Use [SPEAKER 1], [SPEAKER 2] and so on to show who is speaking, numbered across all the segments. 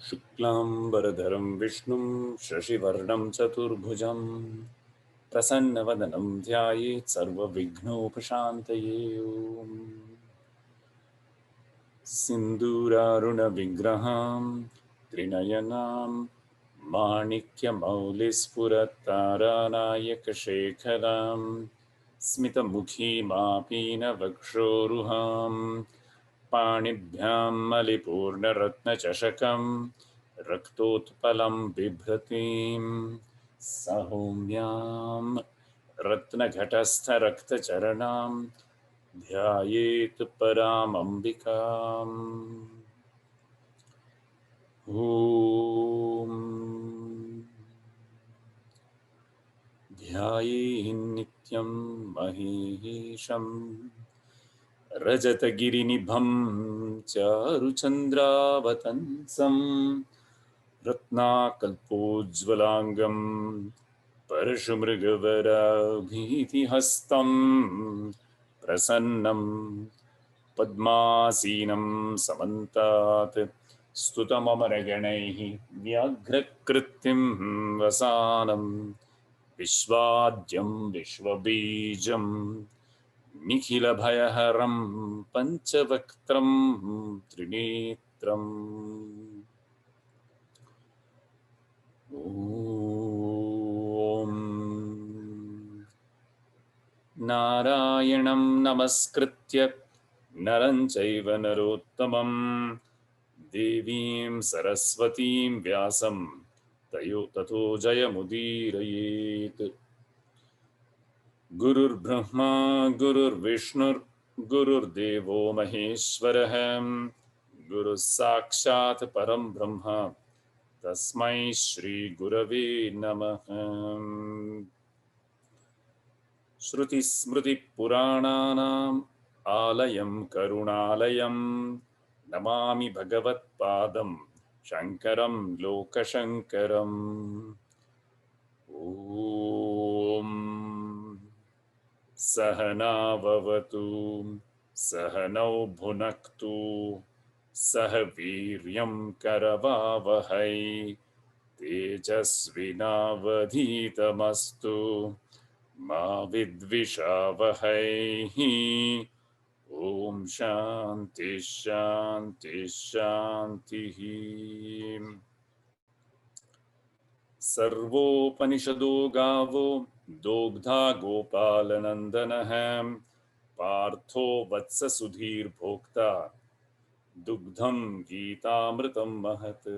[SPEAKER 1] शुक्लांबरधरं विष्णुं शशिवर्णं चतुर्भुजं प्रसन्नवदनं ध्यायेत् सर्वविघ्नोपशान्तये। ॐ सिन्दूरारुणविग्रहां त्रिनयनां माणिक्यमौलिस्फुरत्तारानायकशेखरां स्मितमुखीमापीनवक्षोरुहां पाणिभ्यां मलिपूर्णरत्नचषकं रक्तोत्पलं बिभ्रतीं सौम्यां रत्नघटस्थरक्तचरणां ध्यायेत् परामम्बिकाम्। ॐ ध्यायेन्नित्यं महेशं रजतगिरिनिभं चारुचन्द्रावतंसं रत्नाकल्पोज्ज्वलांगं परशुमृगवराभीतिहस्तं प्रसन्नं पद्मासीनं समन्तात् स्तुतममरगणैः व्याघ्रकृत्तिं वसानं विश्वाद्यं विश्वबीजं निखिलभयहरं पञ्चवक्त्रं त्रिनेत्रम्। ॐ नारायणं नमस्कृत्य नरं चैव नरोत्तमं देवीं सरस्वतीं व्यासं ततो जयमुदीरयेत्। गुरुर्ब्रह्मा गुरुर्विष्णुर्गुरुर्देवो महेश्वरः गुरुः साक्षात् परं ब्रह्म तस्मै श्री गुरवे नमः। श्रुतिस्मृतिपुराणानाम् आलयं करुणालयं नमामि भगवत्पादं शङ्करं लोकशङ्करम्। ॐ सहनाववतु सहनौ भुनक्तु सह वीर्यं करवावहै तेजस्विनावधीतमस्तु मा विद्विषावहै। ॐ शान्ति शान्ति शान्तिः। सर्वोपनिषदो गावो दोग्धा गोपालनन्दनः पार्थो वत्ससुधीर्भोक्ता दुग्धं गीतामृतं महत्।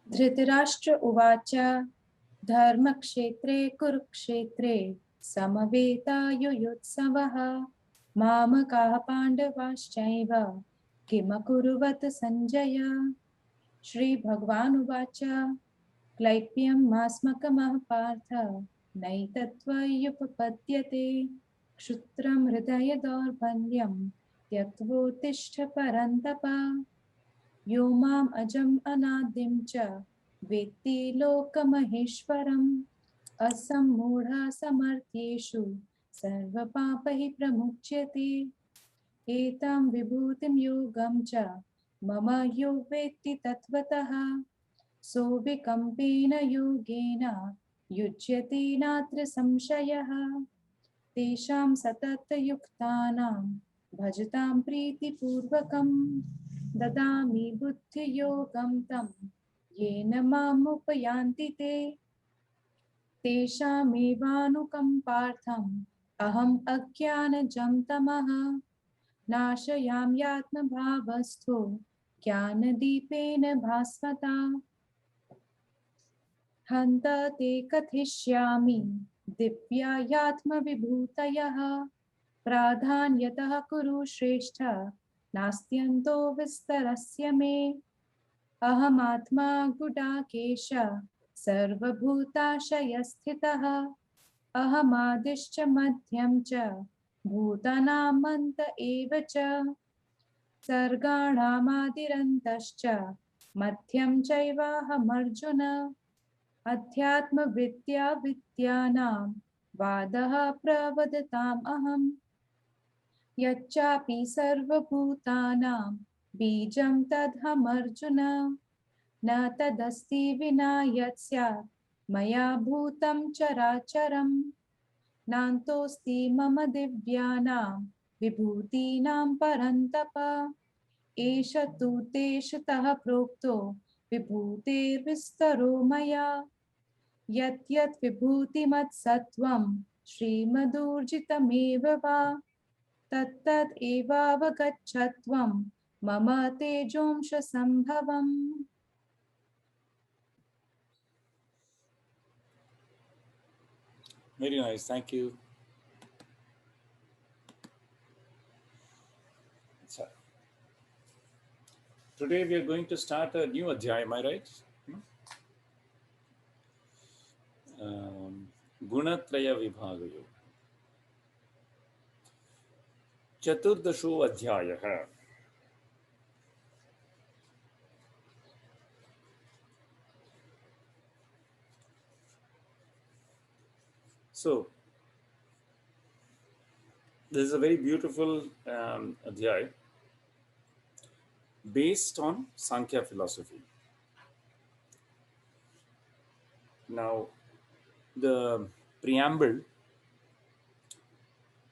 [SPEAKER 2] धृतराष्ट्र उवाच धर्मक्षेत्रे कुरुक्षेत्रे समवेतायुयुत्सवः मामकाः पाण्डवाश्चैव किमकुर्वत सञ्जय। श्रीभगवानुवाच क्लैप्यं मास्मकमः पार्थ नैतत्त्वयुपपद्यते क्षुत्रं हृदय दौर्बल्यं त्यक्त्वोत्तिष्ठ परन्तप। यो माम् अजम् अनादिं च वेत्ति लोकमहेश्वरम् असम्मूढः समर्थ्येषु सर्वपापैः प्रमुच्यते। एतां विभूतिं योगं च मम यो वेत्ति तत्त्वतः सोऽविकम्पेन योगेन युज्यते नात्र संशयः। तेषां सततयुक्तानां भजतां प्रीतिपूर्वकं ददामि बुद्धियोगं तं येन मामुपयान्ति ते। तेषामेवानुकम्पार्थम् अहम् अज्ञानजं तमः नाशयामि आत्मभावस्थो ज्ञानदीपेन भास्वता। हन्त ते कथिष्यामि दिव्यायात्मविभूतयः प्राधान्यतः कुरु श्रेष्ठ नास्त्यन्तो विस्तरस्य मे। अहमात्मा गुडाकेश सर्वभूताशयस्थितः अहमादिश्च मध्यं च भूतानामन्त एव च सर्गाणामादिरन्तश्च मध्यं चैवाहमर्जुन अध्यात्मविद्या विद्यानां वादः प्रवदताम् अहम् यच्चापि सर्वभूतानां बीजं तदहमर्जुन न तदस्ति विना यत् स्यात् मया भूतं चराचरम् नान्तोऽस्ति मम दिव्यानां विभूतीनां परन्तप एष तु तेषतः प्रोक्तो विभूतेर्विस्तरो मया यत् यत् विभूतिमत्सत्त्वं श्रीमदूर्जितमेव वा तत्तद् एवावगच्छत्वं मम तेजोंश संभवम्.
[SPEAKER 1] Very nice, thank you. So, today we are going to start a new adhyaya, am I right? Gunatraya Vibhagayo. Chaturdasho Adhyayah. So, this is a very beautiful adhyaya based on Sankhya philosophy. Now, the preamble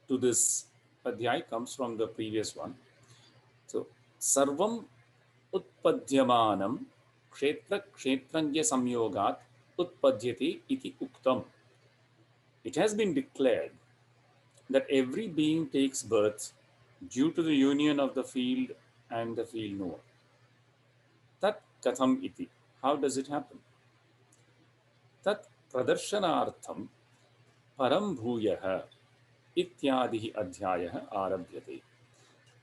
[SPEAKER 1] to this adhyaya comes from the previous one. So, Sarvam Utpadhyamanam Kshetra Kshetranya Samyogat Utpadhyati iti Uktam. It has been declared that every being takes birth due to the union of the field and the field knower. Tat katham iti. How does it happen? Tat pradarshanaartham param bhuyah ityadihi adhyayah arabhyate.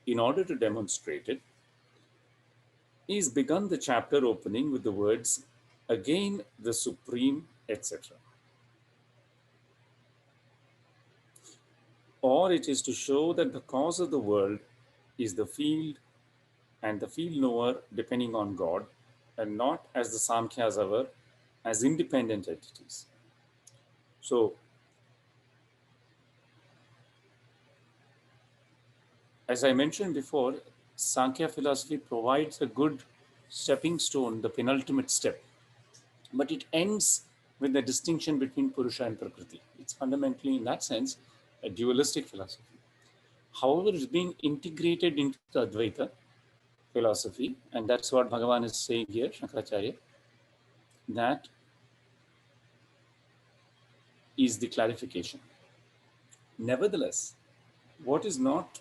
[SPEAKER 1] In order to demonstrate it, is begun the chapter opening with the words, again the supreme, etc. Or it is to show that the cause of the world is the field and the field knower depending on God, and not as the Samkhyas are as independent entities. So, as I mentioned before, Sankhya philosophy provides a good stepping stone, the penultimate step, but it ends with the distinction between Purusha and Prakriti. It's fundamentally, in that sense, a dualistic philosophy. However, it's being integrated into the Advaita philosophy, and that's what Bhagavan is saying here, Shankaracharya, that is the clarification. Nevertheless, what is not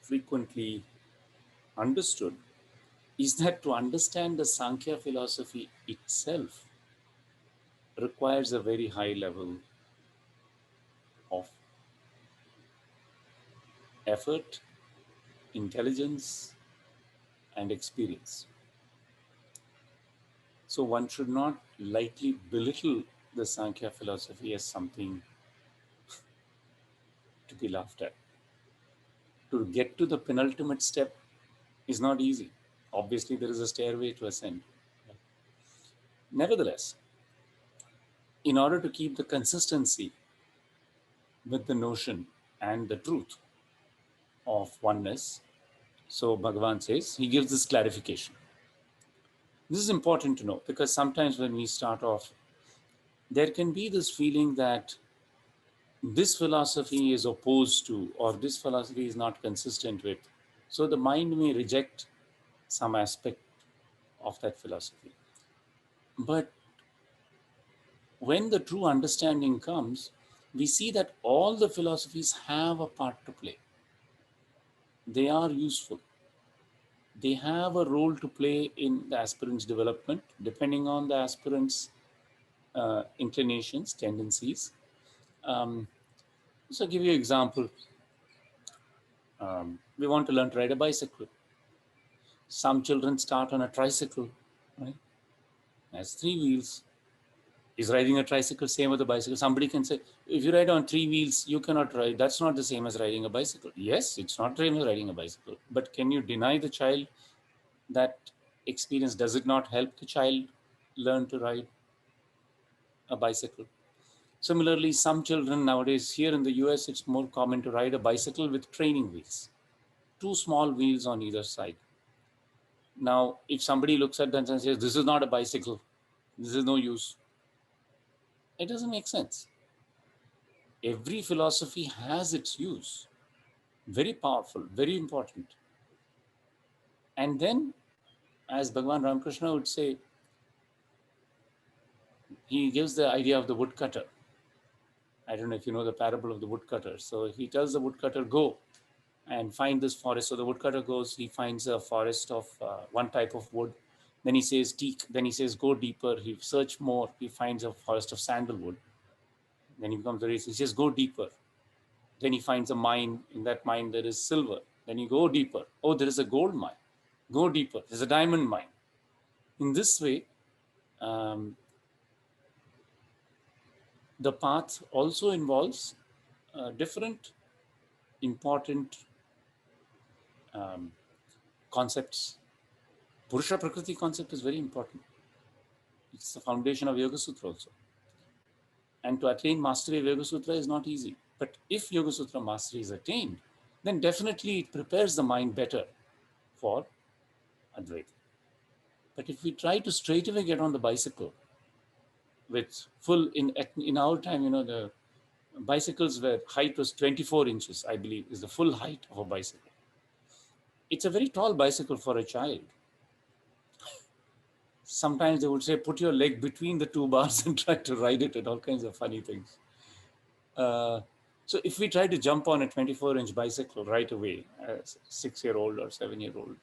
[SPEAKER 1] frequently understood is that to understand the Sankhya philosophy itself requires a very high level of effort, intelligence, and experience. So one should not lightly belittle the Sankhya philosophy as something to be laughed at. To get to the penultimate step is not easy. Obviously, there is a stairway to ascend. Nevertheless, in order to keep the consistency with the notion and the truth of oneness, so Bhagavan says, he gives this clarification. This is important to know because sometimes when we start off, there can be this feeling that this philosophy is opposed to, or this philosophy is not consistent with. So the mind may reject some aspect of that philosophy. But when the true understanding comes, we see that all the philosophies have a part to play. They are useful. They have a role to play in the aspirant's development, depending on the aspirant's inclinations, tendencies. So, I'll give you an example. We want to learn to ride a bicycle. Some children start on a tricycle, right? It has 3 wheels. Is riding a tricycle same with a bicycle? Somebody can say, if you ride on 3 wheels, you cannot ride. That's not the same as riding a bicycle. Yes, it's not the same as riding a bicycle. But can you deny the child that experience, does it not help the child learn to ride a bicycle? Similarly, some children nowadays, here in the US, it's more common to ride a bicycle with training wheels, two small wheels on either side. Now, if somebody looks at that and says, this is not a bicycle, this is no use, it doesn't make sense. Every philosophy has its use, very powerful, very important. And then, as Bhagavan Ramakrishna would say, he gives the idea of the woodcutter. I don't know if you know the parable of the woodcutter. So he tells the woodcutter, go and find this forest. So the woodcutter goes, he finds a forest of one type of wood. Then he says teak. Then he says go deeper. He searches more. He finds a forest of sandalwood. Then he becomes very, he says go deeper. Then he finds a mine. In that mine there is silver. Then you go deeper. Oh, there is a gold mine. Go deeper. There's a diamond mine. In this way, the path also involves different important concepts. Purusha Prakriti concept is very important. It's the foundation of Yoga Sutra also. And to attain mastery of Yoga Sutra is not easy. But if Yoga Sutra mastery is attained, then definitely it prepares the mind better for Advaita. But if we try to straight away get on the bicycle with full, in our time, you know, the bicycles where height was 24 inches, I believe, is the full height of a bicycle. It's a very tall bicycle for a child. Sometimes they would say, put your leg between the two bars and try to ride it, and all kinds of funny things. So if we try to jump on a 24-inch bicycle right away, as a 6-year-old or 7-year-old,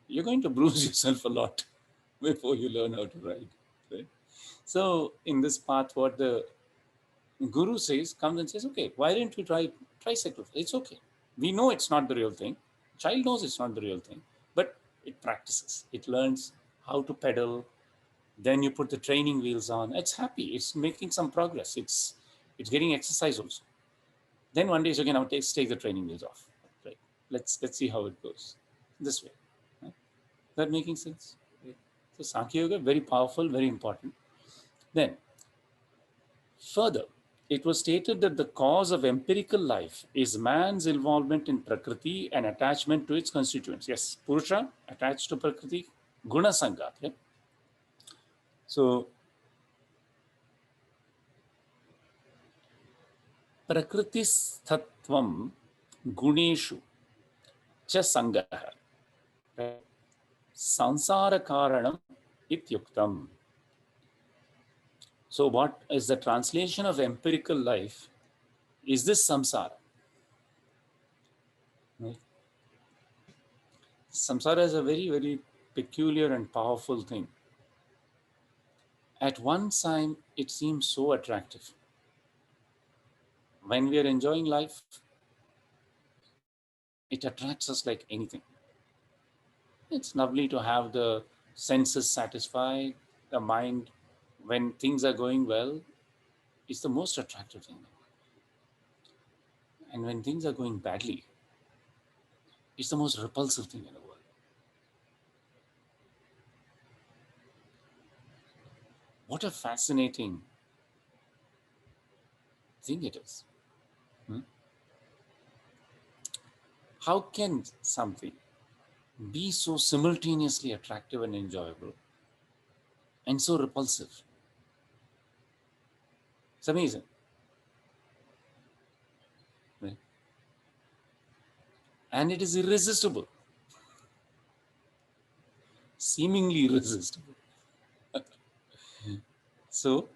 [SPEAKER 1] you're going to bruise yourself a lot before you learn how to ride. Right? So in this path, what the guru says, comes and says, okay, why didn't you try tricycle? It's okay. We know it's not the real thing. Child knows it's not the real thing, but it practices. It learns how to pedal. Then you put the training wheels on. It's happy. It's making some progress. It's getting exercise also. Then one day it's okay. Now take the training wheels off. Right? Let's see how it goes. This way. Right? That making sense? Right? So Sankhya Yoga, very powerful, very important. Then further, it was stated that the cause of empirical life is man's involvement in Prakriti and attachment to its constituents. Yes, Purusha attached to Prakriti, Guna Sangat. Yeah? So, Prakritistatvam Guneshu cha Sangaha Sansara Karanam Ityuktam. So, what is the translation of empirical life? Is this samsara? Right? Samsara is a very, very peculiar and powerful thing. At one time, it seems so attractive. When we are enjoying life, it attracts us like anything. It's lovely to have the senses satisfied, the mind. When things are going well, it's the most attractive thing. And when things are going badly, it's the most repulsive thing in the world. What a fascinating thing it is. How can something be so simultaneously attractive and enjoyable and so repulsive? It's amazing. Right? And it is irresistible. Seemingly irresistible. So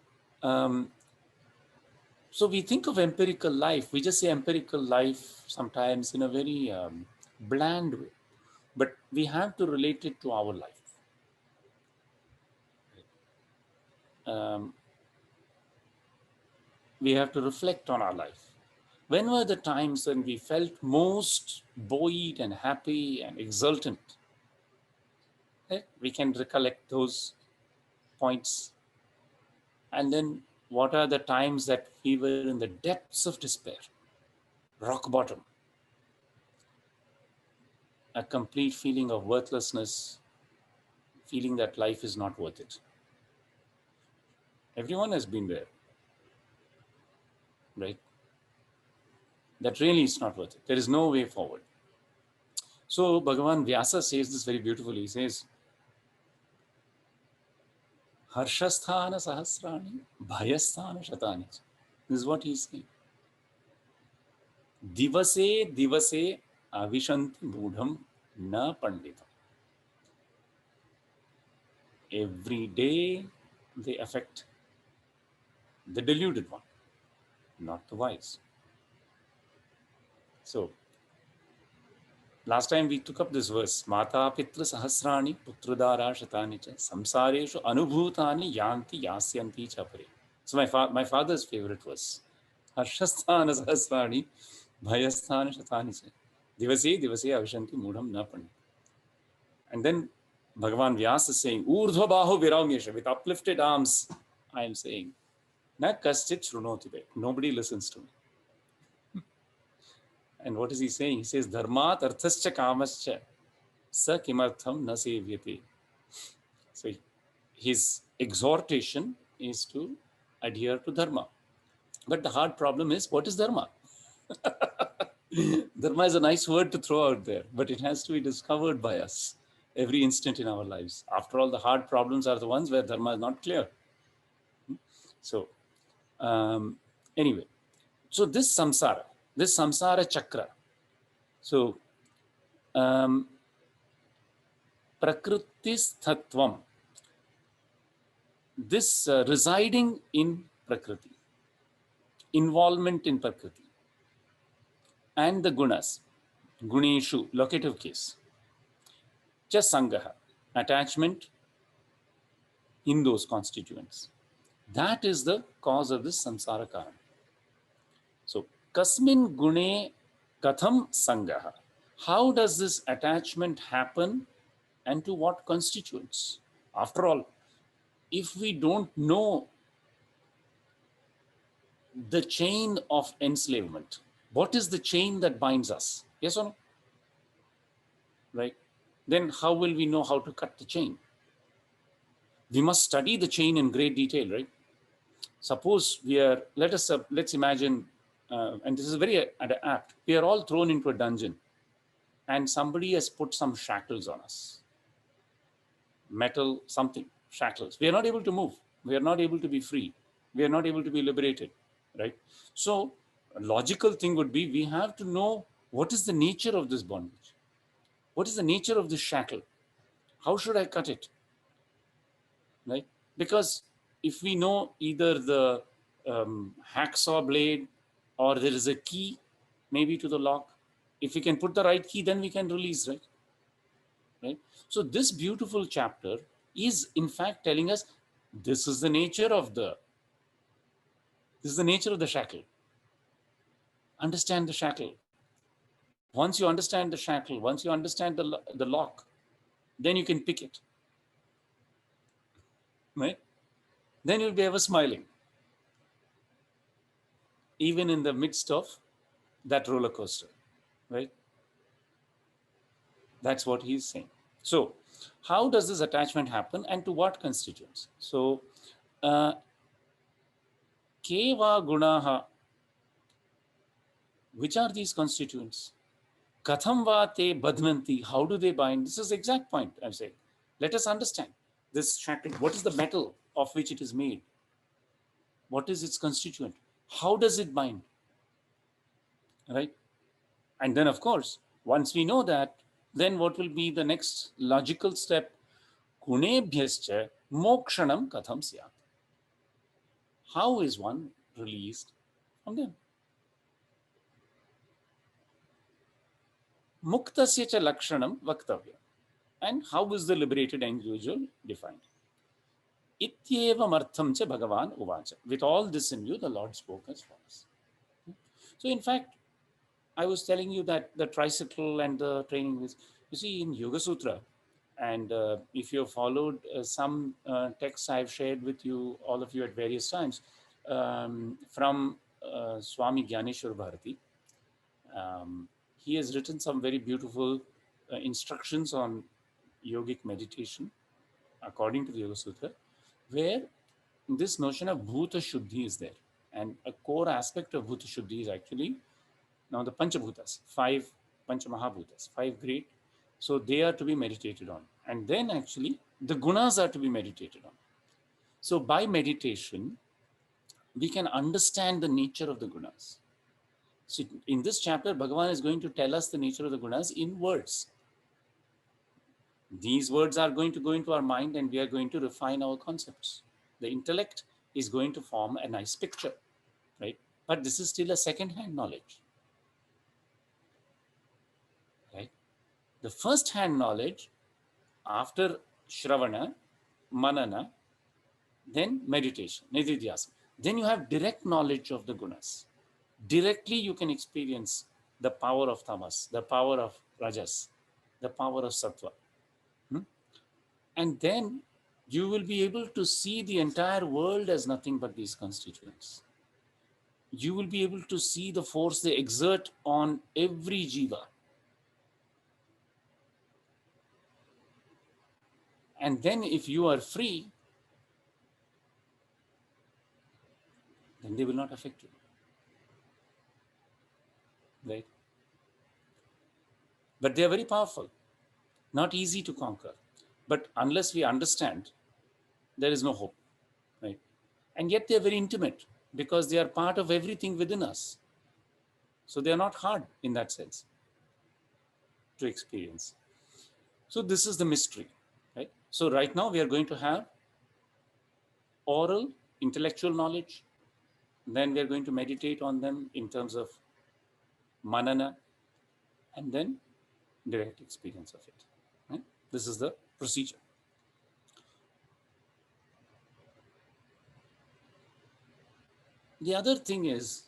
[SPEAKER 1] we think of empirical life. We just say empirical life sometimes in a very bland way. But we have to relate it to our life. We have to reflect on our life. When were the times when we felt most buoyed and happy and exultant? We can recollect those points. And then what are the times that we were in the depths of despair, rock bottom, a complete feeling of worthlessness, feeling that life is not worth it. Everyone has been there, right? That really is not worth it. There is no way forward. So Bhagavan Vyasa says this very beautifully. He says, Harshasthana sahasrani, bhayasthana shatani. This is what he is saying. Divase divase avishanti mudham na panditam. Every day they affect the deluded one, not the wise. So, last time we took up this verse, Mata Pitra Sahasrani Putradara Shatani cha Samsareshu Anubhutani Yanti Yasyanti Chapare. So my father's favorite verse. Harshasthana Sahasrani Bhayasthana Shatani cha Divase Divase Avishanti Mudham Na Pandi. And then Bhagavan Vyasa is saying, Urdhva Bahu Viraumyesha, with uplifted arms, I am saying, Na kaschit shrunoti be. Nobody listens to me. And what is he saying? He says, Dharmat arthascha kamascha sa kimartham na sevyate. So his exhortation is to adhere to dharma. But the hard problem is, what is dharma? Dharma is a nice word to throw out there, but it has to be discovered by us every instant in our lives. After all, the hard problems are the ones where dharma is not clear. So, anyway, so this samsara chakra, so prakriti-sthatvam, this residing in prakriti, involvement in prakriti, and the gunas, guneshu, locative case, cha sangaha, attachment in those constituents. That is the cause of this samsara karana. So, kasmin gune katham sangaha. How does this attachment happen and to what constituents? After all, if we don't know the chain of enslavement, what is the chain that binds us? Yes or no? Right? Then how will we know how to cut the chain? We must study the chain in great detail, right? Suppose let's imagine, and this is very apt, we are all thrown into a dungeon and somebody has put some shackles on us. Metal, something, shackles. We are not able to move. We are not able to be free. We are not able to be liberated, right? So a logical thing would be, we have to know what is the nature of this bondage. What is the nature of this shackle? How should I cut it? Right? Because if we know either the hacksaw blade or there is a key maybe to the lock, if we can put the right key, then we can release, right? Right? So this beautiful chapter is in fact telling us this is the nature of the shackle. Understand the shackle. Once you understand the shackle, once you understand the lock, then you can pick it. Right? Then you'll be ever smiling, even in the midst of that roller coaster, right? That's what he's saying. So how does this attachment happen and to what constituents? So keva gunaha, which are these constituents? Katham va te badhanti, how do they bind? This is the exact point I'm saying. Let us understand this shackle. What is the metal of which it is made? What is its constituent? How does it bind? Right? And then, of course, once we know that, then what will be the next logical step? Gunebhyascha mokshanam katham syat. How is one released from them? Muktasya cha lakshanam vaktavya. And how is the liberated individual defined? Ityevam artham cha bhagavan uvacha. With all this in view, the Lord spoke as follows. So in fact, I was telling you that the tricycle and the training is, you see, in Yoga Sutra, and if you have followed some texts I've shared with you, all of you at various times, from Swami Gyaneshwar Bharati, he has written some very beautiful instructions on yogic meditation. according to the Yoga Sutra, where this notion of Bhuta Shuddhi is there. And a core aspect of Bhuta Shuddhi is actually now the Panchabhutas, five Panchamahabhutas, five great. So they are to be meditated on. And then actually the gunas are to be meditated on. So by meditation, we can understand the nature of the gunas. So in this chapter, Bhagavan is going to tell us the nature of the gunas in words. These words are going to go into our mind and we are going to refine our concepts. The intellect is going to form a nice picture, right? But this is still a second-hand knowledge, right? The first-hand knowledge after Shravana, Manana, then meditation, Nididhyasana. Then you have direct knowledge of the gunas. Directly you can experience the power of tamas, the power of rajas, the power of sattva. And then you will be able to see the entire world as nothing but these constituents. You will be able to see the force they exert on every jiva. And then if you are free, then they will not affect you. Right? But they are very powerful, not easy to conquer. But unless we understand, there is no hope. Right? And yet they are very intimate because they are part of everything within us. So they are not hard in that sense to experience. So this is the mystery. Right? So right now we are going to have oral, intellectual knowledge. Then we are going to meditate on them in terms of manana, and then direct experience of it. Right? This is the procedure. The other thing is,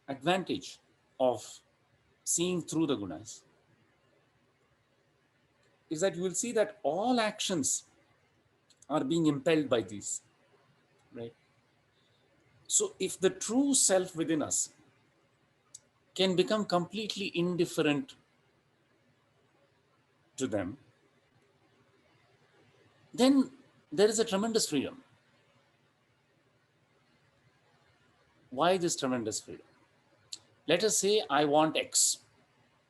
[SPEAKER 1] advantage of seeing through the gunas is that you will see that all actions are being impelled by these, right? So if the true self within us can become completely indifferent to them, then there is a tremendous freedom. Why this tremendous freedom? Let us say I want X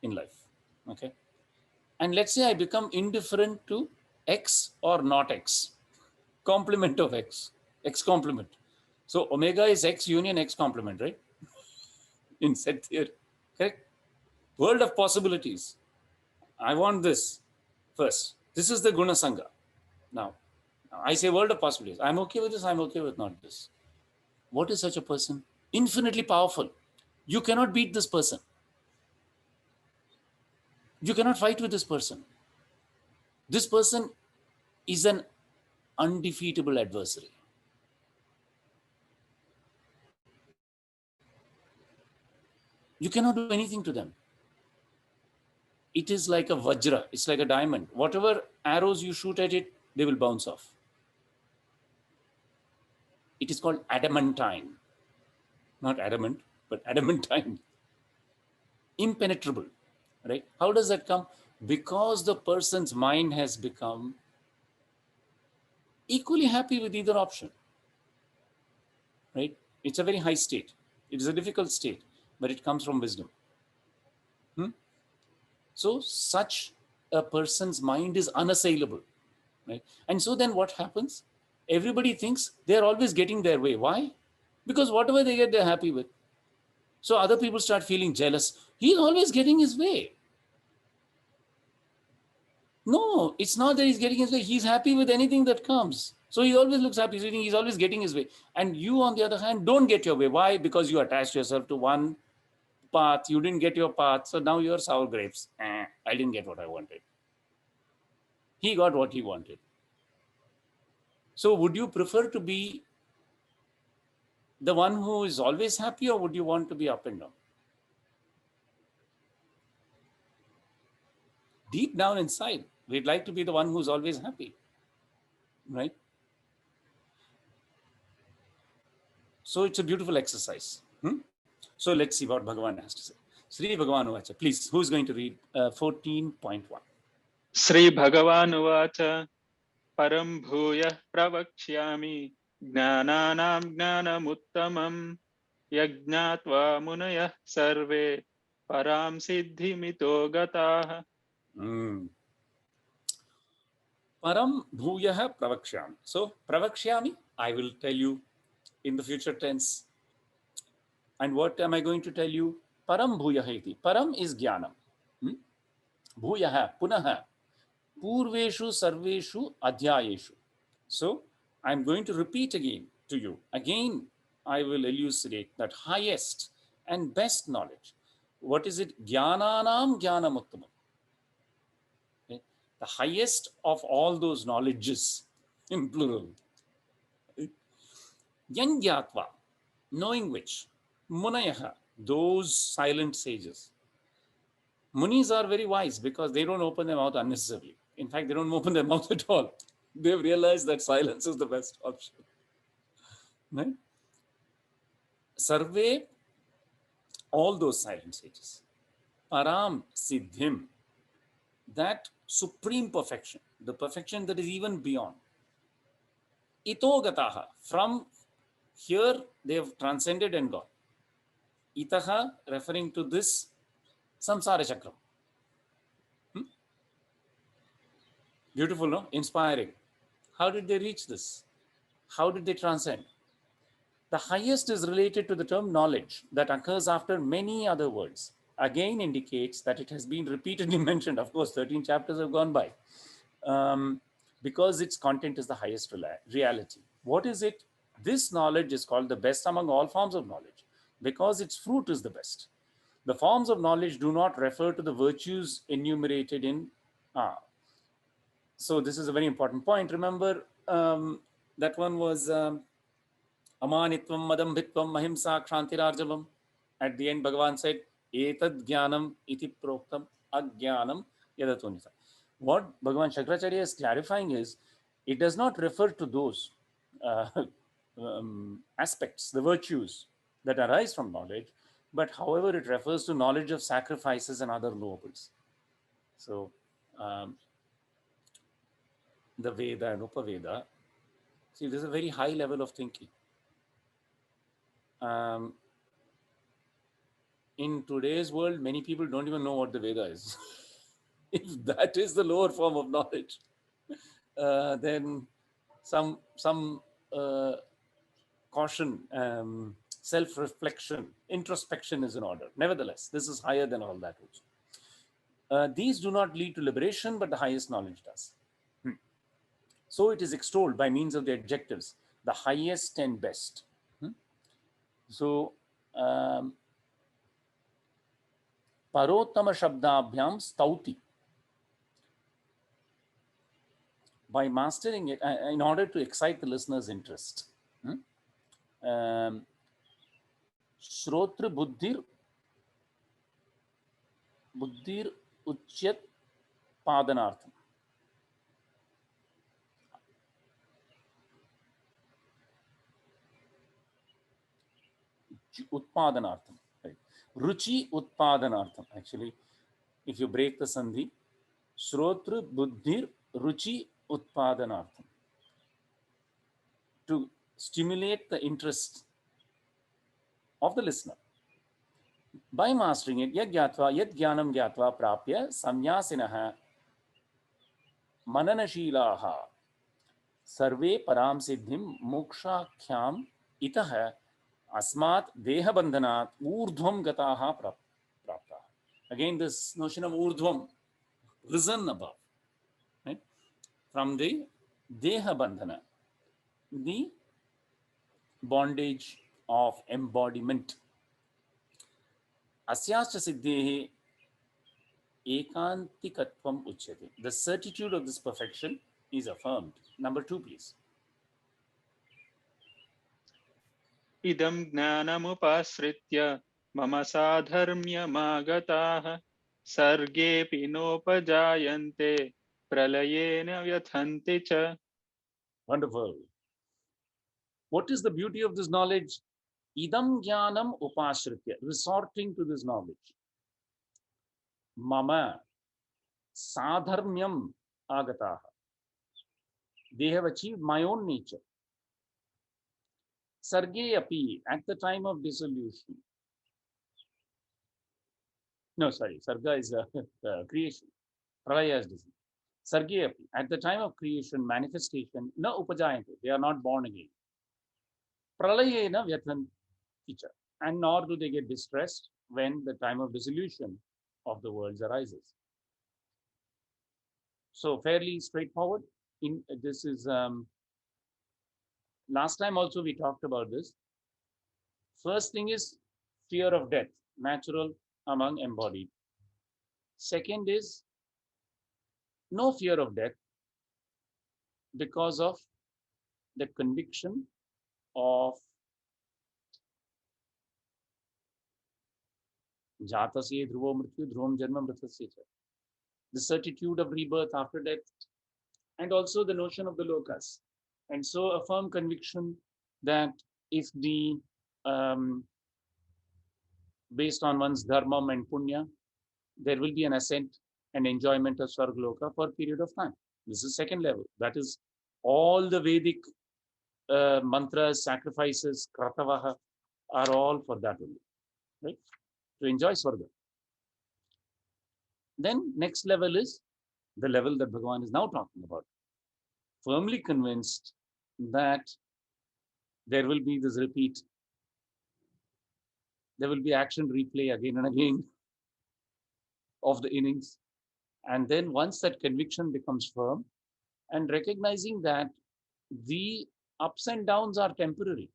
[SPEAKER 1] in life, okay? And let's say I become indifferent to X or not X, complement of X, X complement. So omega is X union X complement, right? In set theory, correct? World of possibilities. I want this first. This is the guna sangha. Now, I say world of possibilities. I'm okay with this, I'm okay with not this. What is such a person? Infinitely powerful. You cannot beat this person. You cannot fight with this person. This person is an undefeatable adversary. You cannot do anything to them. It is like a vajra, it's like a diamond. Whatever arrows you shoot at it, they will bounce off. It is called adamantine. Not adamant, but adamantine. Impenetrable, right? How does that come? Because the person's mind has become equally happy with either option, right? It's a very high state. It is a difficult state, but it comes from wisdom. So such a person's mind is unassailable, right? And so then what happens? Everybody thinks they're always getting their way. Why? Because whatever they get, they're happy with. So other people start feeling jealous. He's always getting his way. No, it's not that he's getting his way. He's happy with anything that comes. So he always looks happy. He's always getting his way. And you, on the other hand, don't get your way. Why? Because you attached yourself to one path. You didn't get your path. So now you're sour grapes. I didn't get what I wanted. He got what he wanted. So would you prefer to be the one who is always happy, or would you want to be up and down? Deep down inside, we'd like to be the one who's always happy, right? So it's a beautiful exercise. So let's see what Bhagavan has to say. Sri Bhagavan Uvacha. Please, who's going to read 14.1?
[SPEAKER 3] Sri Bhagavan Uvacha Param Bhuya Pravakshami Jnananam Jnanamuttamam Yajnatva Munaya Sarve Param Siddhimito Gataha.
[SPEAKER 1] Param Bhuyaha Pravakshami. So, Pravakshami, I will tell you in the future tense. And what am I going to tell you? Param Bhuyaha iti. Param is Jnanam. Bhuyaha, Punaha. Purveshu Sarveshu Adhyayeshu. So, I'm going to repeat again to you. Again, I will elucidate that highest and best knowledge. What is it? Jnananam Jnanamuttamam. Okay? The highest of all those knowledges, in plural. Yangyatva, knowing which. Munayaha, those silent sages. Munis are very wise because they don't open their mouth unnecessarily. In fact, they don't open their mouth at all. They've realized that silence is the best option. Right? Survey all those silent sages. Param Siddhim, that supreme perfection, the perfection that is even beyond. Ito Gataha, from here they have transcended and gone. Itaha, referring to this samsara chakram. Beautiful, no? Inspiring. How did they reach this? How did they transcend? The highest is related to the term knowledge that occurs after many other words. Again indicates that it has been repeatedly mentioned. Of course, 13 chapters have gone by. Because its content is the highest reality. What is it? This knowledge is called the best among all forms of knowledge because its fruit is the best. The forms of knowledge do not refer to the virtues enumerated in So this is a very important point. Remember, that one was Amanitvam, Madambhitvam, Mahimsa, Kshantirarjavam. At the end, Bhagavan said, Etad Jnanam iti proktam ajnanam yadatunita. What Bhagavan Shankaracharya is clarifying is, it does not refer to those aspects, the virtues that arise from knowledge, but however it refers to knowledge of sacrifices and other nobles. So, the Veda and Upaveda, see, there's a very high level of thinking. In today's world, many people don't even know what the Veda is. If that is the lower form of knowledge, then some caution, self-reflection, introspection is in order. Nevertheless, this is higher than all that also. These do not lead to liberation, but the highest knowledge does. So it is extolled by means of the adjectives, the highest and best. So, Parottama Shabdabhyam Stauti. By mastering it, in order to excite the listener's interest. Shrotra Buddhir Uchyat Padanartham. Utpadanartham. Right. Ruchi Utpadanartham. Actually, if you break the sandhi, Shrotra Buddhir Ruchi Utpadanartham. To stimulate the interest of the listener. By mastering it, yad jnanam gyatva prapya samyasinaha mananashilaha sarve param siddhim mokshakhyam itaha asmat deha bandhanat urdhvam gataha prapta. Again, this notion of urdhvam, risen above, right? From the deha bandhana, the bondage of embodiment. Asyascha siddhehi ekantikatvam uchyate. The certitude of this perfection is affirmed. Number 2, please.
[SPEAKER 3] Idam jnanamupasritya mama sadharmyamagataha sarge pinopajayante pralayena vyathanti cha.
[SPEAKER 1] Wonderful. What is the beauty of this knowledge? Idam jnanam upasritya, resorting to this knowledge. mama sadharmyam agataha. They have achieved my own nature. Sarge api, at the time of dissolution. No, sorry, Sarga is creation. Pralaya is dissolution. Sarge api, at the time of creation, manifestation, na upajayante, they are not born again. Pralayena vyathan teacher. And nor do they get distressed when the time of dissolution of the worlds arises. So fairly straightforward. In this is last time also we talked about this. First thing is fear of death, natural among embodied. Second is no fear of death because of the conviction of jatasya dhruvo mrityu dhruvam janma mritasya cha. The certitude of rebirth after death, and also the notion of the lokas. And so a firm conviction that if the based on one's dharma and punya, there will be an ascent and enjoyment of Svargaloka for a period of time. This is second level. That is all the Vedic mantras, sacrifices, kratavaha are all for that only, right? To enjoy Svarga. Then next level is the level that Bhagavan is now talking about. Firmly convinced that there will be this repeat. There will be action replay again and again of the innings. And then once that conviction becomes firm, and recognizing that the ups and downs are temporary.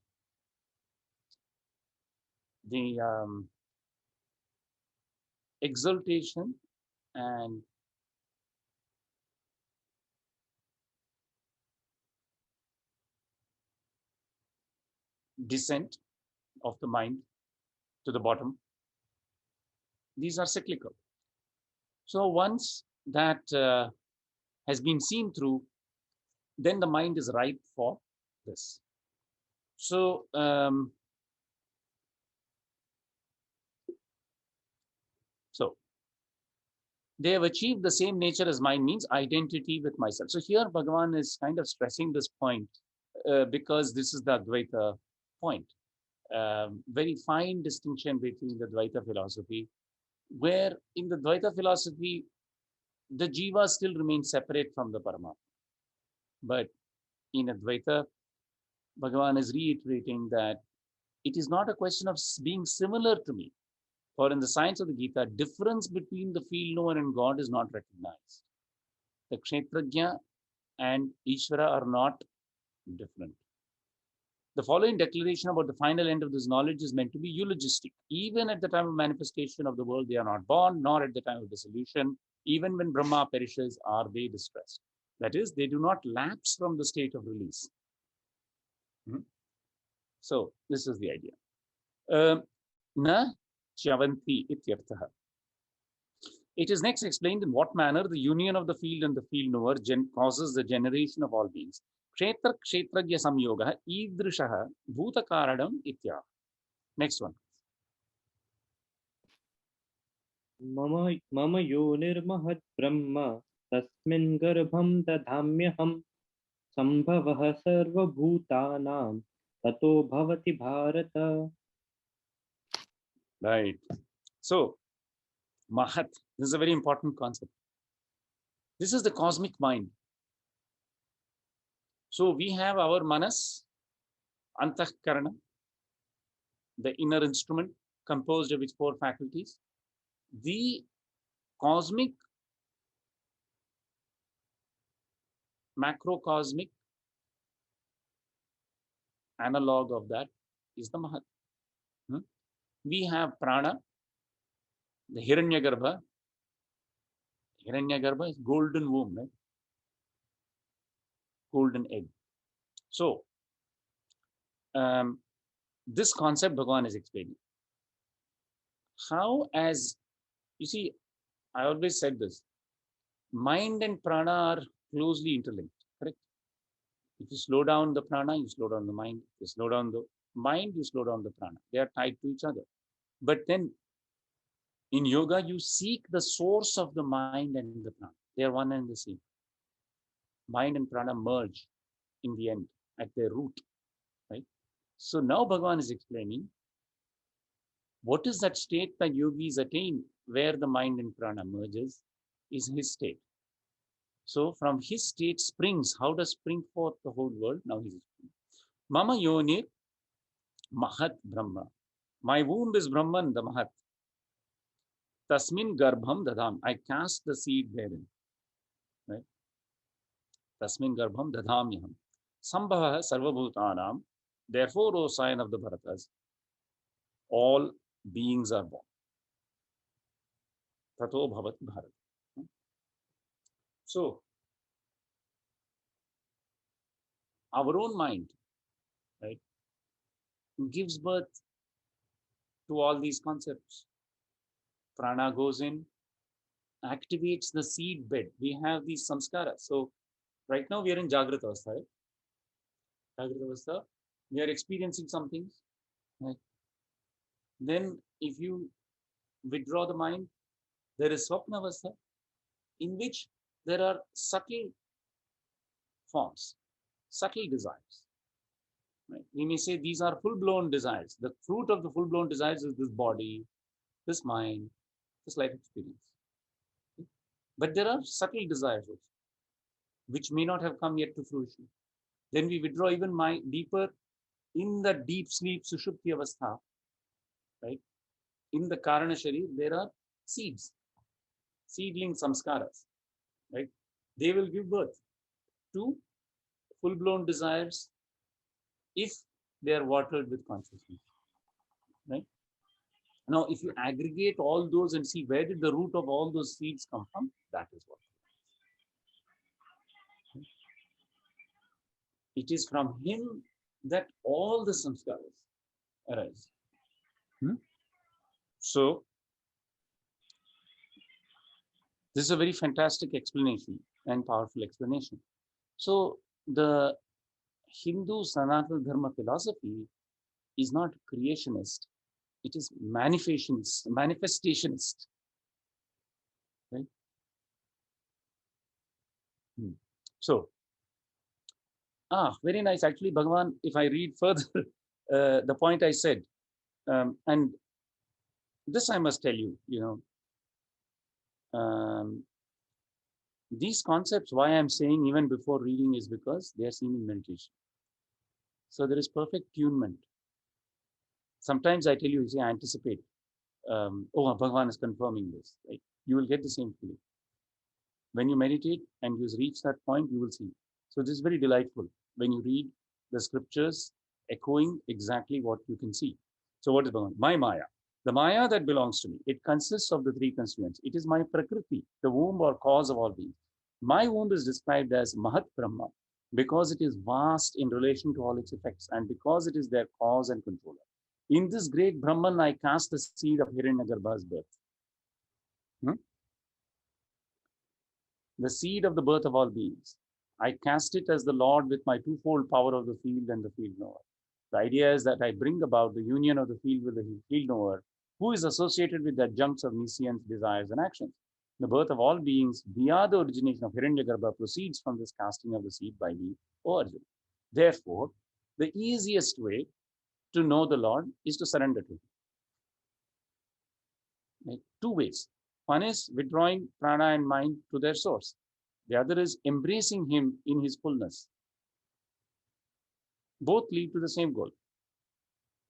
[SPEAKER 1] The exaltation and descent of the mind to the bottom, these are cyclical. So once that has been seen through, then the mind is ripe for this. So they have achieved the same nature as mind means identity with myself. So here Bhagavan is kind of stressing this point because this is the Advaita point. Very fine distinction between the Dvaita philosophy, where in the Dvaita philosophy, the jiva still remains separate from the Paramatma. But in Advaita, Bhagavan is reiterating that it is not a question of being similar to me. For in the science of the Gita, difference between the field knower and God is not recognized. The Kshetrajna and Ishvara are not different. The following declaration about the final end of this knowledge is meant to be eulogistic. Even at the time of manifestation of the world, they are not born, nor at the time of dissolution. Even when Brahma perishes, are they distressed. That is, they do not lapse from the state of release. So, this is the idea. Na Chavanti ityarthaha. It is next explained in what manner the union of the field and the field knower causes the generation of all beings. Kshetra kshetrajya samyoga idrishaha bhutakaranam itya. Next one.
[SPEAKER 4] मम योनिर्महद् ब्रह्म तस्मिन् गर्भं दधाम्यहं सम्भवः सर्वभूतानां ततो भवति Bharat.
[SPEAKER 1] Right. So, Mahat, this is a very important concept. This is the cosmic mind. So, we have our Manas, Antahkarana, the inner instrument composed of its four faculties. The cosmic, macrocosmic analog of that is the Mahat. We have Prana, the Hiranyagarbha. Hiranyagarbha is golden womb, right? Golden egg. So, this concept Bhagavan is explaining. How, as you see, I always said this, mind and prana are closely interlinked, correct? If you slow down the prana, you slow down the mind. If you slow down the mind, you slow down the prana. They are tied to each other. But then In yoga, you seek the source of the mind and the prana. They are one and the same. Mind and prana merge in the end at their root, right? So now Bhagavan is explaining what is that state that yogis attain where the mind and prana merges is his state. So from his state springs, how does spring forth the whole world? Now he's explaining. Mama yonir mahat brahma. My womb is Brahman, the Mahat. Tasmin garbham dadam. I cast the seed therein. Right? Tasmin garbham dadamyaham. Sambhava sarvabhutanam. Therefore, O sign of the Bharatas, all beings are born. Tato bhavat bharat. So, our own mind, right, gives birth to all these concepts. Prana goes in, activates the seed bed. We have these samskaras. So, right now we are in Jagrata Avastha. Right? Jagrata Avastha, we are experiencing some things. Right? Then, if you withdraw the mind, there is Swapna Avastha, in which there are subtle forms, subtle desires. Right? We may say these are full-blown desires. The fruit of the full-blown desires is this body, this mind, this life experience. But there are subtle desires also, which may not have come yet to fruition. Then we withdraw even deeper in the deep sleep, Sushupti Avastha, right? In the Karana Sharir, there are seeds, seedling samskaras, right? They will give birth to full-blown desires if they are watered with consciousness, right? Now, if you aggregate all those and see where did the root of all those seeds come from, that is what. It is from him that all the samskaras arise. So, this is a very fantastic explanation and powerful explanation. So, the Hindu Sanatana Dharma philosophy is not creationist, it is manifestationist. Right? So, very nice. Actually, Bhagavan, if I read further, the point I said, and this I must tell you, these concepts, why I'm saying even before reading is because they are seen in meditation. So there is perfect tunement. Sometimes I tell you, I anticipate, Bhagavan is confirming this, right? You will get the same feeling. When you meditate and you reach that point, you will see. So this is very delightful when you read the scriptures echoing exactly what you can see. So what is Bhagavan? My Maya. The Maya that belongs to me, it consists of the three constituents. It is my Prakriti, the womb or cause of all beings. My womb is described as Mahat Brahma because it is vast in relation to all its effects and because it is their cause and controller. In this great Brahman, I cast the seed of Hiranyagarbha's birth. The seed of the birth of all beings. I cast it as the Lord with my twofold power of the field and the field knower. The idea is that I bring about the union of the field with the field knower, who is associated with the adjuncts of nescience, desires, and actions. The birth of all beings via the origination of Hiranyagarbha proceeds from this casting of the seed by me, O Arjuna. Therefore, the easiest way to know the Lord is to surrender to him. Right? Two ways. One is withdrawing prana and mind to their source. The other is embracing him in his fullness. Both lead to the same goal.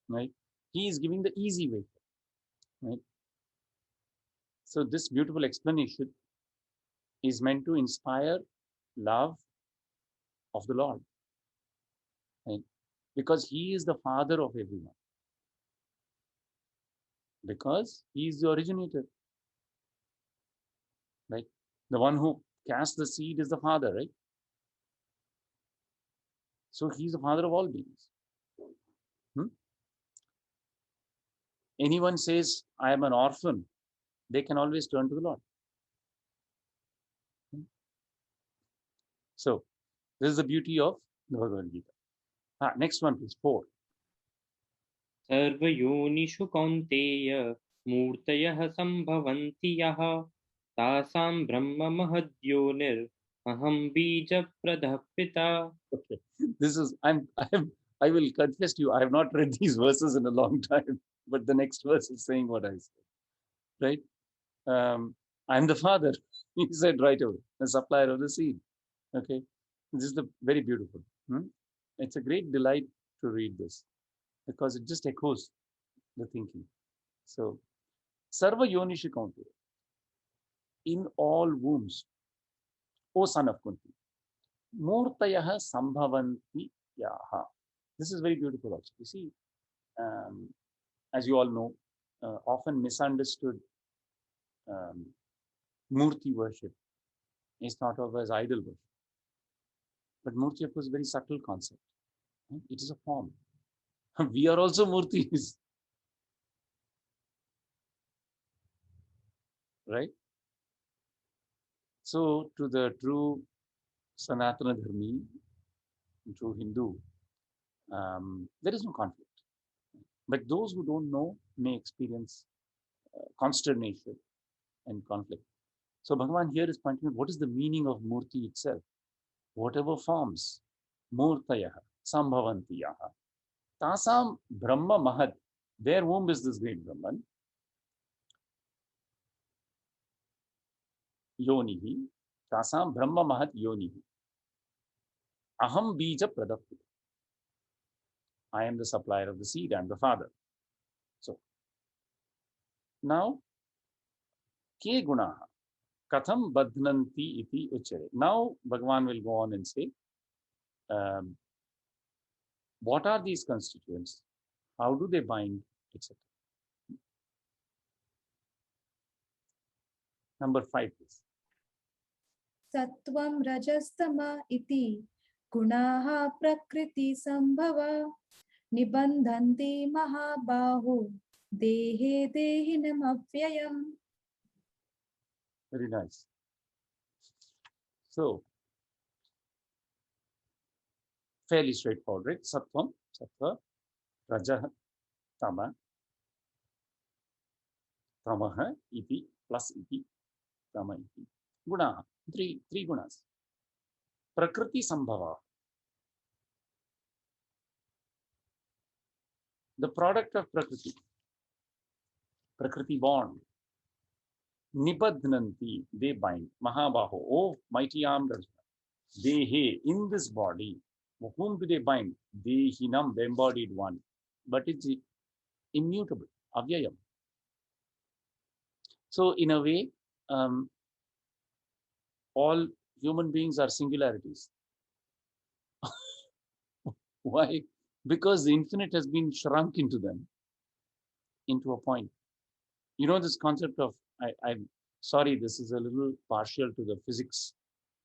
[SPEAKER 1] Right? He is giving the easy way. Right? So this beautiful explanation is meant to inspire love of the Lord. Right? Because he is the father of everyone. Because he is the originator. Right? The one who cast the seed is the father, right? So he's the father of all beings. Anyone says, I am an orphan, they can always turn to the Lord. So this is the beauty of the Bhagavad Gita. Next one, please. 4.
[SPEAKER 4] सर्वयोनिषु कौन्तेय मूर्तयः सम्भवन्ति यः तासां ब्रह्म महद्योनिर् अहं बीजप्रदः पिता.
[SPEAKER 1] Okay. This is, I will confess to you, I have not read these verses in a long time, but the next verse is saying what I said, right? I'm the father, he said right away, the supplier of the seed. Okay. This is very beautiful. It's a great delight to read this because it just echoes the thinking. So, Sarva Yonishi Kaunteya, in all wombs, O son of Kunti, Murtayaha Sambhavanti Yaha. This is very beautiful also. You see, as you all know, often misunderstood Murti worship is thought of as idol worship. But Murti, of course, is a very subtle concept. It is a form. We are also Murtis, right? So, to the true Sanatana Dharmi, true Hindu, there is no conflict. But those who don't know may experience consternation and conflict. So Bhagavan here is pointing out what is the meaning of Murti itself. Whatever forms, Murtayaha, Sambhavantiyaha, Tasam Brahma Mahad, their womb is this great Brahman, Yonihi, Tasam Brahma Mahad Yonihi, Aham Bija Pradapti. I am the supplier of the seed, I am the father. So now, Ke Gunaha, Katham Badhnanti iti uchare. Now Bhagavan will go on and say, what are these constituents? How do they bind, etc. Number 5, please.
[SPEAKER 2] सत्वं रजस्तम इति गुणाः प्रकृति संभव निबन्धन्ति महाबाहो देहे देहिनमव्ययम्.
[SPEAKER 1] Very nice. So, fairly straightforward, right? Sattvam, Sattva, Rajaha, Tama, Tamaha, iti, plus iti, Tama iti. Guna, three gunas. Prakriti Sambhava. The product of Prakriti. Prakriti born. Nibadhnanti, they bind. Mahabaho, oh mighty armed Arjuna. Dehe, in this body. Whom do they bind? Dehinam, the embodied one. But it's immutable, avyayam. So in a way, all human beings are singularities. Why? Because the infinite has been shrunk into them, into a point. You know this concept of, I'm sorry, this is a little partial to the physics,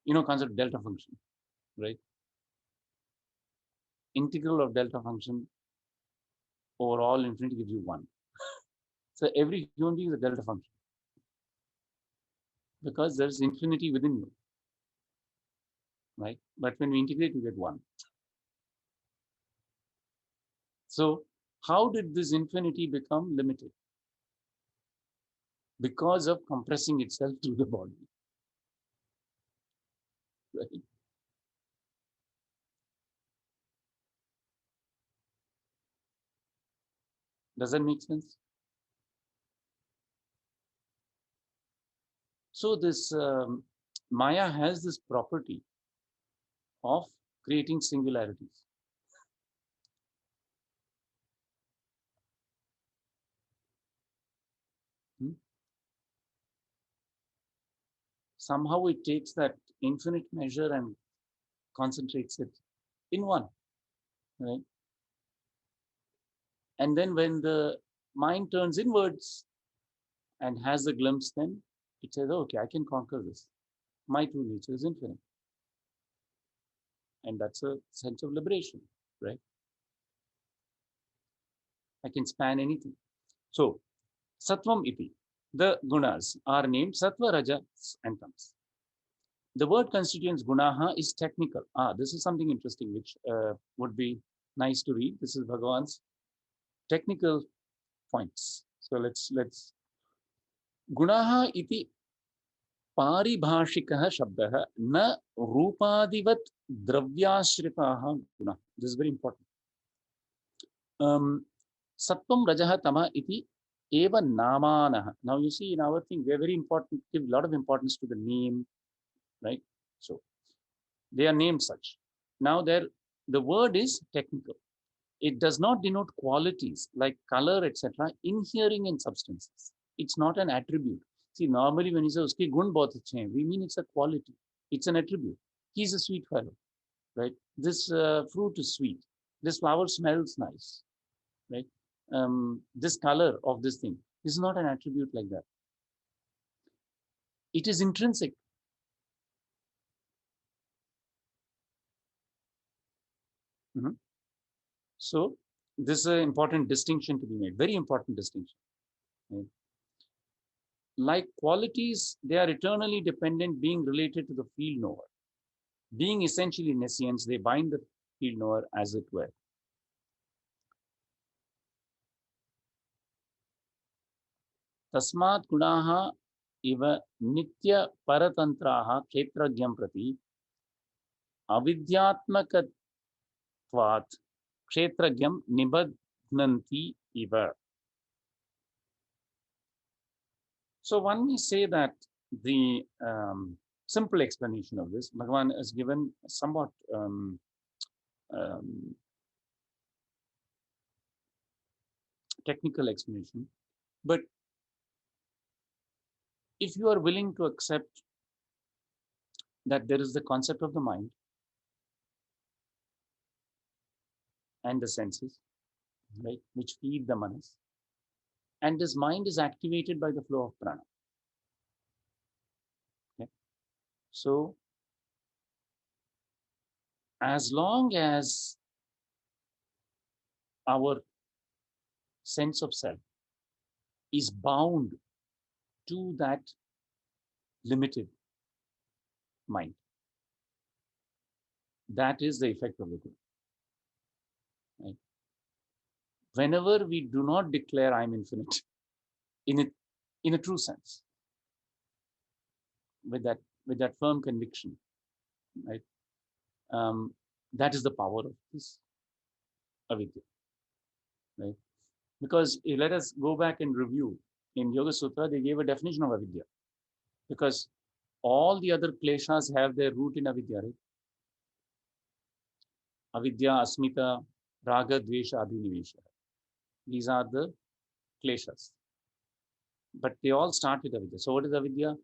[SPEAKER 1] concept of delta function, right? Integral of delta function over all infinity gives you 1. So every human being is a delta function because there's infinity within you, right? But when we integrate, we get 1. So how did this infinity become limited? Because of compressing itself through the body, right? Does that make sense? So this Maya has this property of creating singularities. Somehow it takes that infinite measure and concentrates it in 1, right? And then when the mind turns inwards and has a glimpse, then it says, oh, okay, I can conquer this. My true nature is infinite. And that's a sense of liberation, right? I can span anything. So, Sattvam iti, the gunas are named Sattva, Raja, and Tamas. The word constituents gunaha is technical. This is something interesting which would be nice to read. This is Bhagavan's technical points. So let's gunaha iti पारिभाषिकः शब्दः न रूपादिवत् द्रव्याश्रिताः गुणाः. This is very important. Sattvam rajah tama iti eva namanah. Now you see in our thing, we are very important, give a lot of importance to the name, right? So they are named such. Now the word is technical. It does not denote qualities like color, etc. inhering in substances. It's not an attribute. See, normally when you say uske gun bahut achhe hain, we mean it's a quality. It's an attribute. He's a sweet fellow, right? This fruit is sweet. This flower smells nice, right? This color of this thing is not an attribute like that. It is intrinsic. So this is an important distinction to be made. Very important distinction. Right? Like qualities, they are eternally dependent, being related to the field knower. Being essentially nescience, they bind the field knower as it were. Tasmat gunaha iva nitya paratantraha kshetragyam prati avidyatmakatvat kshetragyam nibadhnanti iva. So one may say that the simple explanation of this, Bhagavan has given somewhat technical explanation, but if you are willing to accept that there is the concept of the mind and the senses, right, which feed the manas, and this mind is activated by the flow of prana. Okay? So as long as our sense of self is bound to that limited mind, that is the effect of the guna. Right? Whenever we do not declare I am infinite in a true sense, with that firm conviction, right? That is the power of this avidya, right? Because let us go back and review. In Yoga Sutra, they gave a definition of avidya, because all the other kleshas have their root in avidya, right? Avidya, asmita, raga, dvesha, abhinivesha. These are the kleshas. But they all start with avidya. So what is avidya?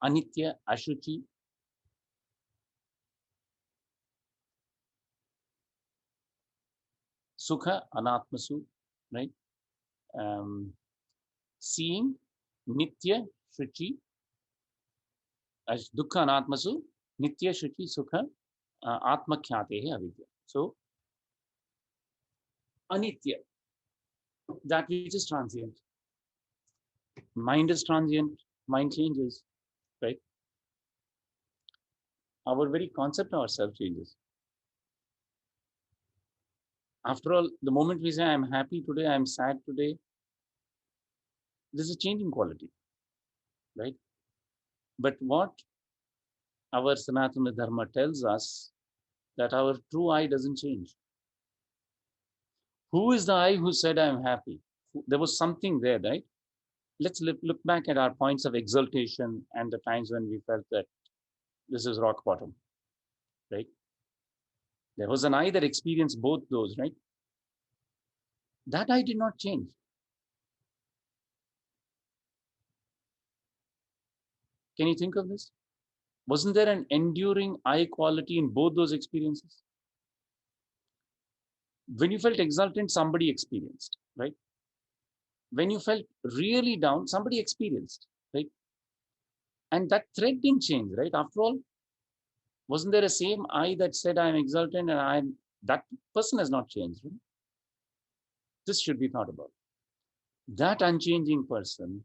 [SPEAKER 1] Anitya, ashuchi, sukha, anatmasu, right? Seeing, nitya, shuchi, dukkha, anatmasu, nitya, shuchi, sukha, atmakhyate avidya. So anitya, that which is transient. Mind is transient, mind changes, right? Our very concept of ourselves changes. After all, the moment we say I'm happy today, I'm sad today, this is a changing quality, right? But what our Sanatana Dharma tells us, that our true I doesn't change. Who is the I who said I'm happy? There was something there, right? Let's look back at our points of exaltation and the times when we felt that this is rock bottom, right? There was an I that experienced both those, right? That I did not change. Can you think of this? Wasn't there an enduring I quality in both those experiences? When you felt exultant, somebody experienced, right? When you felt really down, somebody experienced, right? And that thread didn't change, right? After all, wasn't there a same I that said I'm exultant, and that person has not changed, right? This should be thought about. That unchanging person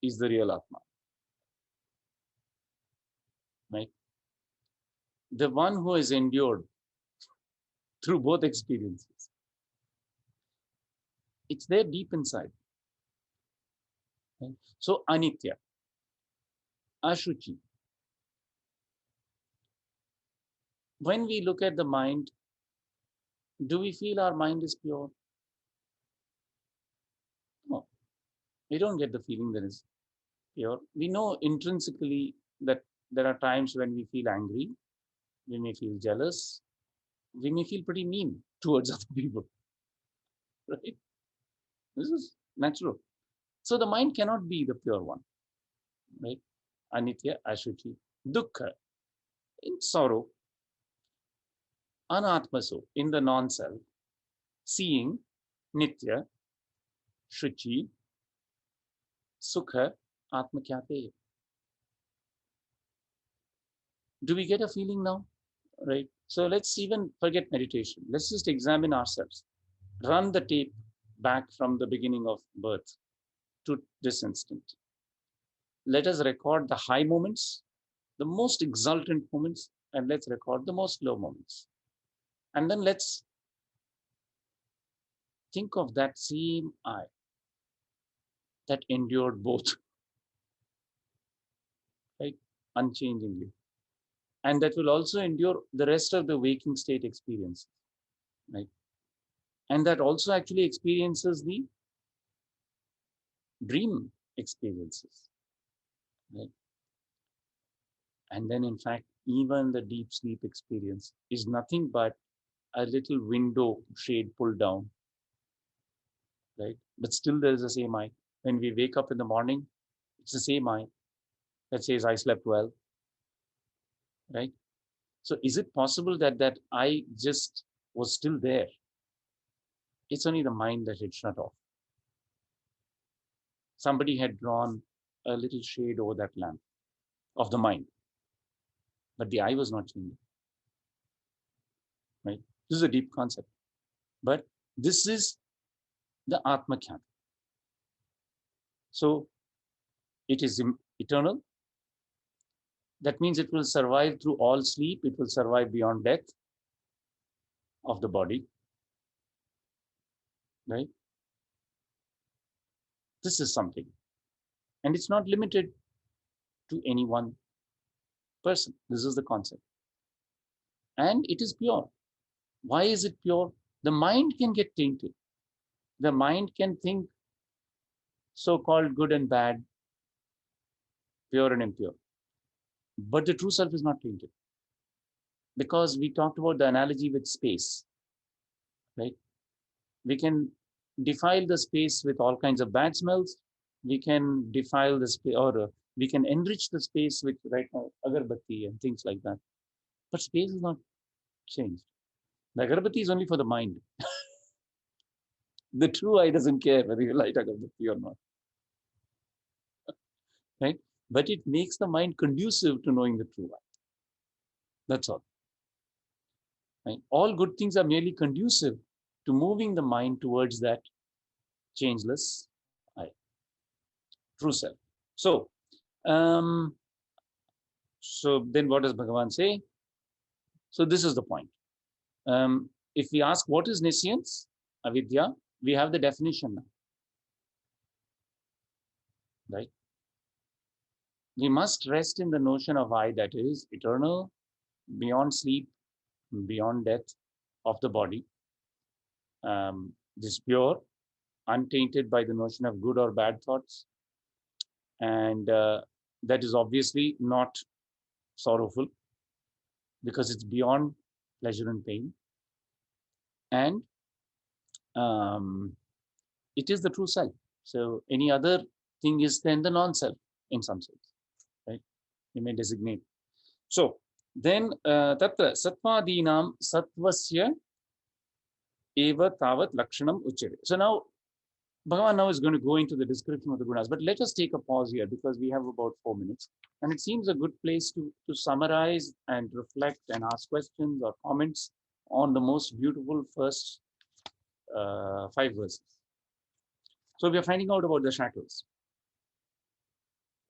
[SPEAKER 1] is the real Atma, right? The one who has endured through both experiences. It's there deep inside. Right? So anitya, ashuchi. When we look at the mind, do we feel our mind is pure? No, we don't get the feeling that is pure. We know intrinsically that there are times when we feel angry, we may feel jealous, we may feel pretty mean towards other people, right? This is natural. So the mind cannot be the pure one, right? Anitya, ashuchi, dukkha, in sorrow, anatmaso, in the non-self, seeing, nitya, shuchi, sukha, atmakyate. Do we get a feeling now? Right? So let's even forget meditation. Let's just examine ourselves. Run the tape back from the beginning of birth to this instant. Let us record the high moments, the most exultant moments, and let's record the most low moments. And then let's think of that same I that endured both, right? Unchangingly. And that will also endure the rest of the waking state experience, right? And that also actually experiences the dream experiences, right? And then, in fact, even the deep sleep experience is nothing but a little window shade pulled down, right? But still, there is the same I. When we wake up in the morning, it's the same I that says, I slept well, right? So, is it possible that that I just was still there? It's only the mind that had shut off. Somebody had drawn a little shade over that lamp of the mind, but the I was not changing, right? This is a deep concept, but this is the Atma Khyati. So it is eternal. That means it will survive through all sleep. It will survive beyond death of the body, right? This is something. And it's not limited to any one person. This is the concept. And it is pure. Why is it pure? The mind can get tainted. The mind can think so-called good and bad, pure and impure. But the true self is not tainted. Because we talked about the analogy with space, right? We can defile the space with all kinds of bad smells. We can defile the space, or we can enrich the space with right now agarbatti and things like that. But space is not changed. The agarbatti is only for the mind. The true I doesn't care whether you light agarbatti or not, right? But it makes the mind conducive to knowing the true I. That's all. Right? All good things are merely conducive to moving the mind towards that changeless I, true self. So, um, so then what does Bhagavan say? So this is the point. If we ask what is nescience, avidya, we have the definition now, right? We must rest in the notion of I that is eternal, beyond sleep, beyond death of the body. This pure, untainted by the notion of good or bad thoughts, and that is obviously not sorrowful because it's beyond pleasure and pain, and it is the true self. So any other thing is then the non-self in some sense, right? You may designate. So then tatra sattvadinam sattvasya eva tavat lakshanam uchyate. So now Bhagavan now is going to go into the description of the gunas, but let us take a pause here because we have about 4 minutes, and it seems a good place to summarize and reflect and ask questions or comments on the most beautiful first 5 verses. So we are finding out about the shackles,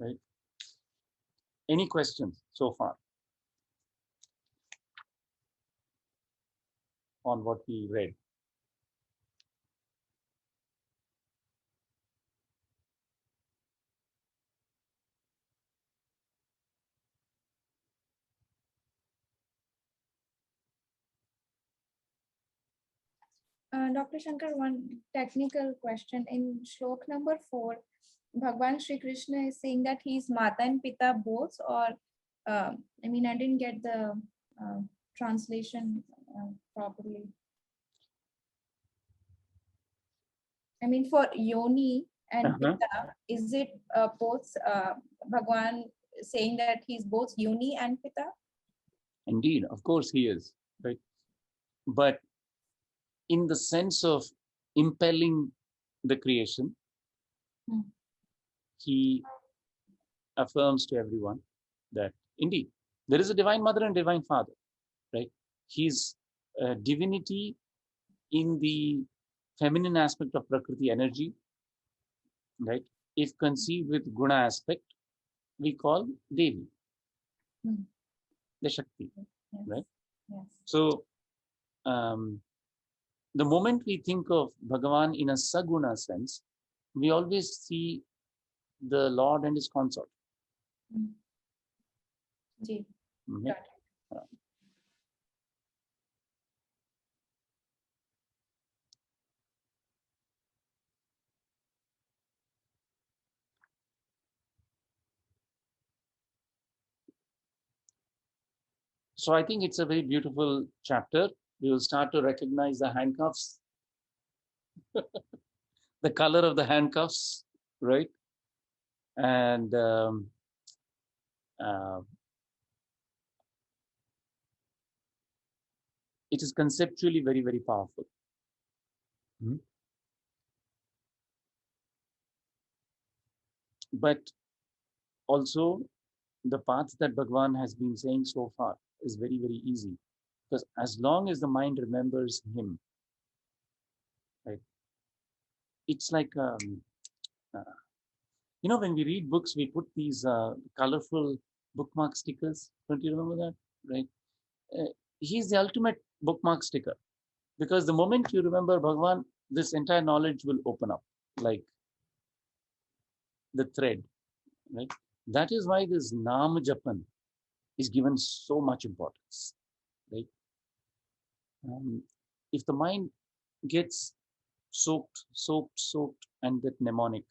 [SPEAKER 1] right? Any questions so far on what we read?
[SPEAKER 2] Dr. Shankar, one technical question. In shlok number 4, Bhagwan Shri Krishna is saying that he's Mata and Pita both, or I mean, I didn't get the translation properly. I mean, for Yoni and Pita, is it both Bhagwan saying that he's both Yoni and Pita?
[SPEAKER 1] Indeed, of course he is, right? But in the sense of impelling the creation, he affirms to everyone that indeed there is a divine mother and divine father, right? He's divinity in the feminine aspect of Prakriti energy, right? If conceived with guna aspect, we call Devi, the Shakti,
[SPEAKER 2] Yes.
[SPEAKER 1] right?
[SPEAKER 2] Yes.
[SPEAKER 1] So the moment we think of Bhagavan in a Saguna sense, we always see the Lord and his consort.
[SPEAKER 2] Ji.
[SPEAKER 1] Mhm.
[SPEAKER 2] Got it.
[SPEAKER 1] So I think it's a very beautiful chapter. We will start to recognize the handcuffs, the color of the handcuffs, right? And uh, it is conceptually very, very powerful. But also, the path that Bhagavan has been saying so far is very, very easy. Because as long as the mind remembers him, right, it's like, when we read books, we put these colorful bookmark stickers. Don't you remember that? Right? He's the ultimate bookmark sticker. Because the moment you remember Bhagavan, this entire knowledge will open up like the thread, right? That is why this Nam Japan is given so much importance, right? If the mind gets soaked, and that mnemonic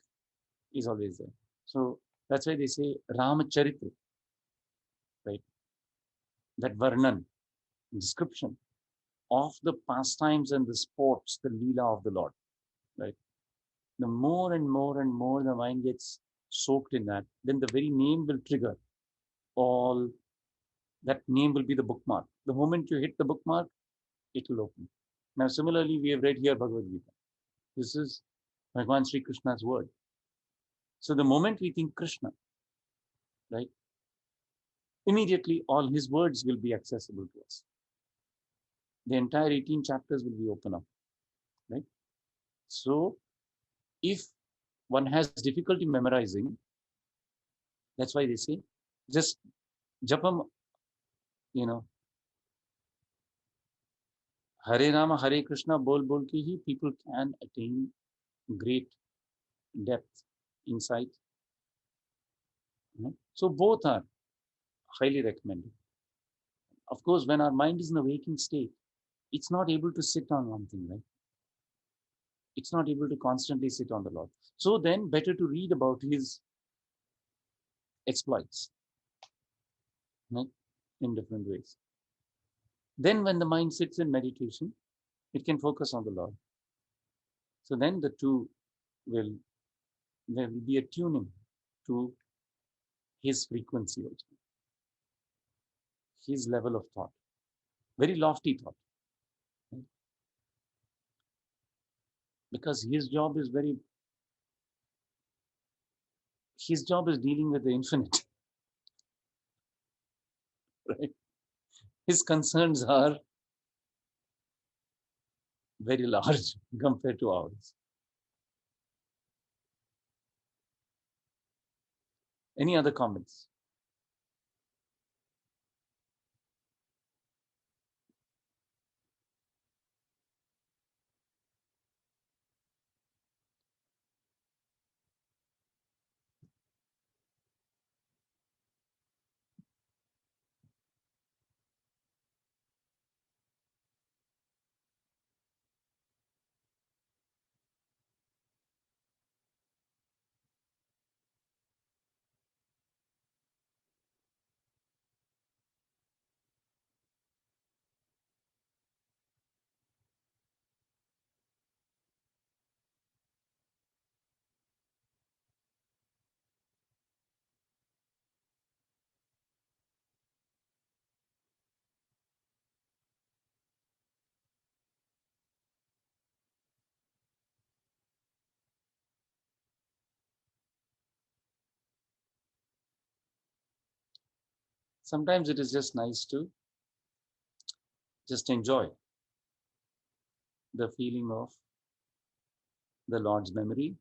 [SPEAKER 1] is always there. So that's why they say Ramacharitra, right? That Varnan, description of the pastimes and the sports, the Leela of the Lord, right? The more and more and more the mind gets soaked in that, then the very name will trigger all, that name will be the bookmark. The moment you hit the bookmark, it will open. Now, similarly, we have read here Bhagavad Gita. This is Bhagavan Sri Krishna's word. So the moment we think Krishna, right, immediately all his words will be accessible to us. The entire 18 chapters will be open up, right? So if one has difficulty memorizing, that's why they say just japam, Hare Rama, Hare Krishna, bol ke hi people can attain great depth, insight. So both are highly recommended. Of course, when our mind is in a waking state, it's not able to sit on one thing, right? It's not able to constantly sit on the Lord. So then, better to read about his exploits, right, in different ways. Then, when the mind sits in meditation, it can focus on the Lord. So then, the two will there will be a tuning to his frequency also, his level of thought, very lofty thought, right? Because his job is dealing with the infinite, right? His concerns are very large compared to ours. Any other comments? sometimes it is just nice to just enjoy the feeling of the Lord's memory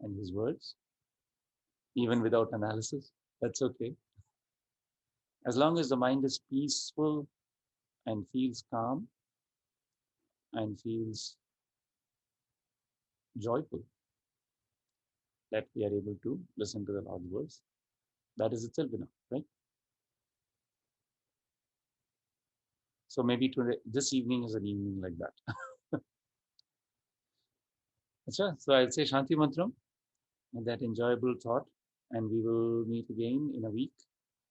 [SPEAKER 1] and his words, even without analysis. That's okay. As long as the mind is peaceful and feels calm and feels joyful, that we are able to listen to the Lord's words, that is itself enough, right? So maybe today, this evening is an evening like that. Achha, so I'll say Shanti Mantram, and that enjoyable thought, and we will meet again in a week.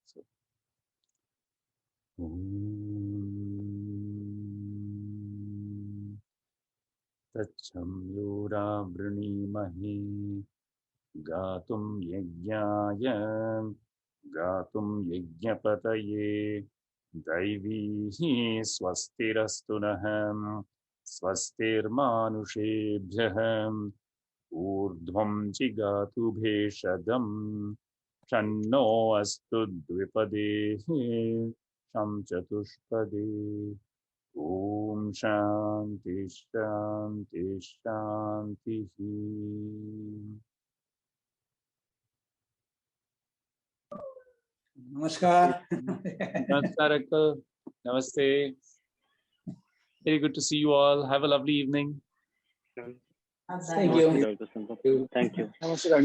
[SPEAKER 1] So, Tachamyura Vrinemahe Gatum Yajnaya Gatum Yajnapataye Daivi Swastirastunaham Swastirmanushabhyaham Urdhvam Chigatu Bheshadam Channo Astu Dvipade Sham Chatushpade Om Shanti Shanti Shanti.
[SPEAKER 5] Namaskar.
[SPEAKER 1] Namaskar, Uncle. Namaste. Very good to see you all. Have a lovely evening.
[SPEAKER 5] Thank you.
[SPEAKER 3] Thank you.
[SPEAKER 5] Namaskar.